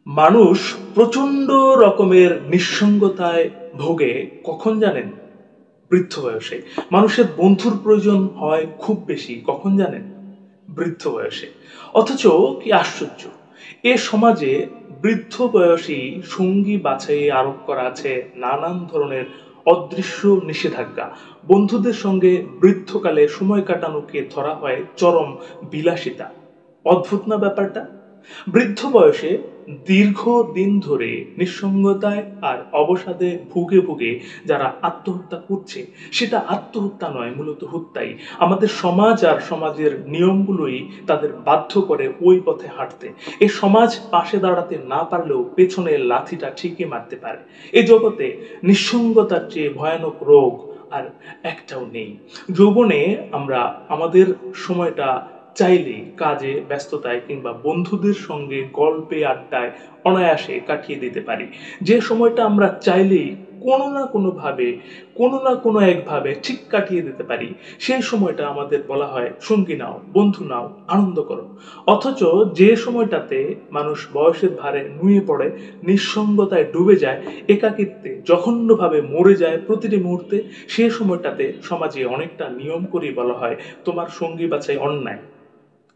মানুষ প্রচন্ড রকমের নিঃসঙ্গতায় ভোগে কখন জানেন? বৃদ্ধ বয়সে। মানুষের বন্ধুর প্রয়োজন হয় খুব বেশি কখন জানেন? বৃদ্ধ বয়সে। অথচ কি আশ্চর্য, এ সমাজে বৃদ্ধ বয়সী সঙ্গী বাছাইয়ে আরোপ করা আছে নানান ধরনের অদৃশ্য নিষেধাজ্ঞা। বন্ধুদের সঙ্গে বৃদ্ধকালে সময় কাটানোকে ধরা হয় চরম বিলাসিতা। অদ্ভুত না ব্যাপারটা? বৃদ্ধ বয়সে দীর্ঘ দিন ধরে নিঃসঙ্গতায় আর অবসাদে ভুগে ভুগে যারা আত্মহত্যা করছে, সেটা আত্মহত্যা নয়, মূলত হত্যাই। আমাদের সমাজ আর সমাজের নিয়মগুলোই তাদের বাধ্য করে ওই পথে হাঁটতে। এই সমাজ পাশে দাঁড়াতে না পারলেও পেছনে লাথিটা ঠিকই মারতে পারে। এই জগতে নিঃসঙ্গতার চেয়ে ভয়ানক রোগ আর একটাও নেই। যৌবনে আমরা আমাদের সময়টা চাইলেই কাজে, ব্যস্ততায় কিংবা বন্ধুদের সঙ্গে গল্পে, আড্ডায় অনায়াসে কাটিয়ে দিতে পারি। যে সময়টা আমরা চাইলেই কোনো না কোনোভাবে, কোনো না কোনো একভাবে ঠিক কাটিয়ে দিতে পারি, সেই সময়টা আমাদের বলা হয় সঙ্গী নাও, বন্ধু নাও, আনন্দ করো। অথচ যে সময়টাতে মানুষ বয়সের ভারে নুয়ে পড়ে, নিঃসঙ্গতায় ডুবে যায়, একাকিত্বে জঘন্যভাবে মরে যায় প্রতিটি মুহূর্তে, সেই সময়টাতে সমাজে অনেকটা নিয়ম করেই বলা হয় তোমার সঙ্গী বাছাই অন্যায়,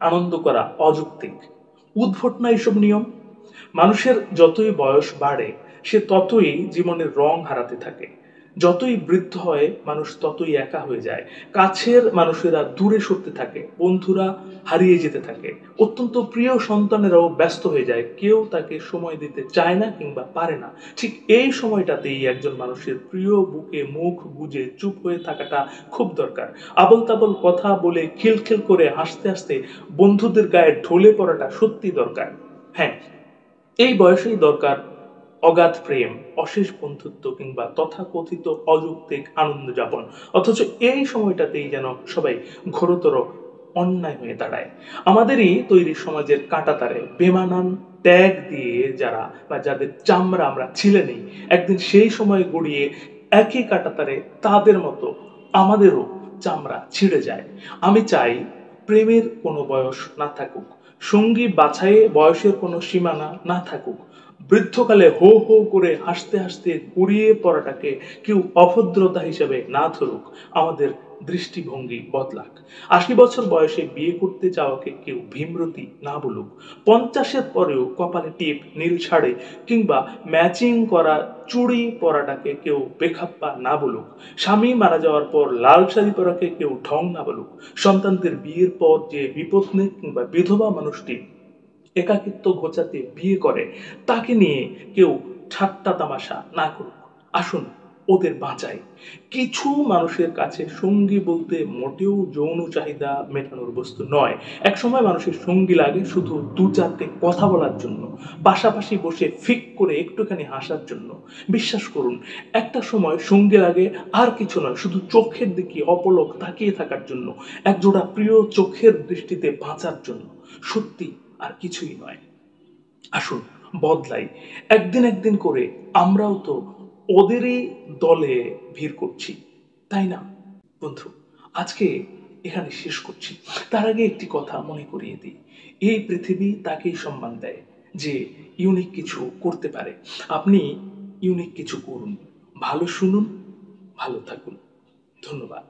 আনন্দ করা অযৌক্তিক। উদ্ভট না এইসব নিয়ম? মানুষের যতই বয়স বাড়ে সে ততই জীবনের রং হারাতে থাকে। যতই বৃদ্ধ হয় মানুষ ততই একা হয়ে যায়। কাছের মানুষেরা দূরে সরতে থাকে, বন্ধুরা হারিয়ে যেতে থাকে, অত্যন্ত প্রিয় সন্তানেরাও ব্যস্ত হয়ে যায়, কেউ তাকে সময় দিতে চায় না কিংবা পারে না। ঠিক এই সময়টাতেই একজন মানুষের প্রিয় বুকে মুখ গুজে চুপ হয়ে থাকাটা খুব দরকার। আবল তাবল কথা বলে খিলখিল করে হাসতে হাসতে বন্ধুদের গায়ে ঢলে পড়াটা সত্যি দরকার। হ্যাঁ, এই বয়সেই দরকার অগাধ প্রেম, অশেষ বন্ধুত্ব কিংবা তথাকথিত অযৌক্তিক আনন্দ যাপন। অথচ এই সময়টাতেই যেন সবাই ঘোরতর অন্যায় হয়ে দাঁড়ায়। আমাদেরই তৈরি সমাজের কাঁটাতারে বেমানান ত্যাগ দিয়ে যারা বা যাদের চামড়া আমরা ছিলে নেই, একদিন সেই সময় গড়িয়ে একই কাঁটাতারে তাদের মতো আমাদেরও চামড়া ছিঁড়ে যায়। আমি চাই প্রেমের কোনো বয়স না থাকুক, সঙ্গী বাছাইয়ে বয়সের কোনো সীমানা না থাকুক, বৃদ্ধকালে হো হো করে হাসতে হাসতে গড়িয়ে পড়াটাকে কেউ অভদ্রতা হিসেবে না ধরুক, আমাদের দৃষ্টিভঙ্গি বদলাক। ৮০ বছর বয়সে বিয়ে করতে চাওয়াকে কেউ ভীমরতি না বলুক, ৫০-এর পরেও কপালে টিপ, নীল শাড়ি কিংবা ম্যাচিং করা চুড়ি পরাটাকে কেউ বেখাপ্পা না বলুক, স্বামী মারা যাওয়ার পর লাল শাড়ি পরাকে কেউ ঢং না বলুক, সন্তানদের বিয়ের পর যে বিপত্নিক কিংবা বিধবা মানুষটি একাকিত্ব ঘোচাতে বিয়ে করে, তাকে নিয়ে কেউ ঠাট্টা তামাশা না করুক। আসুন ওদের বাঁচাই। কিছু মানুষের কাছে সঙ্গী বলতে মোটেও যৌন চাহিদা মেটানোর বস্তু নয়। একসময় মানুষের সঙ্গী লাগে শুধু দু চারটে কথা বলার জন্য, পাশাপাশি বসে ফিক করে একটুখানি হাসার জন্য। বিশ্বাস করুন, একটা সময় সঙ্গী লাগে আর কিছু নয়, শুধু চোখের দিকে অপলক তাকিয়ে থাকার জন্য, একজোড়া প্রিয় চোখের দৃষ্টিতে বাঁচার জন্য। সত্যি আর কিছুই নয়। আসুন বদলাই। একদিন একদিন করে আমরাও তো ওদেরই দলে ভিড় করছি, তাই না? বন্ধু, আজকে এখানে শেষ করছি। তার আগে একটি কথা মনে করিয়ে দিই, এই পৃথিবী তাকেই সম্মান দেয় যে ইউনিক কিছু করতে পারে। আপনি ইউনিক কিছু করুন, ভালো শুনুন, ভালো থাকুন। ধন্যবাদ।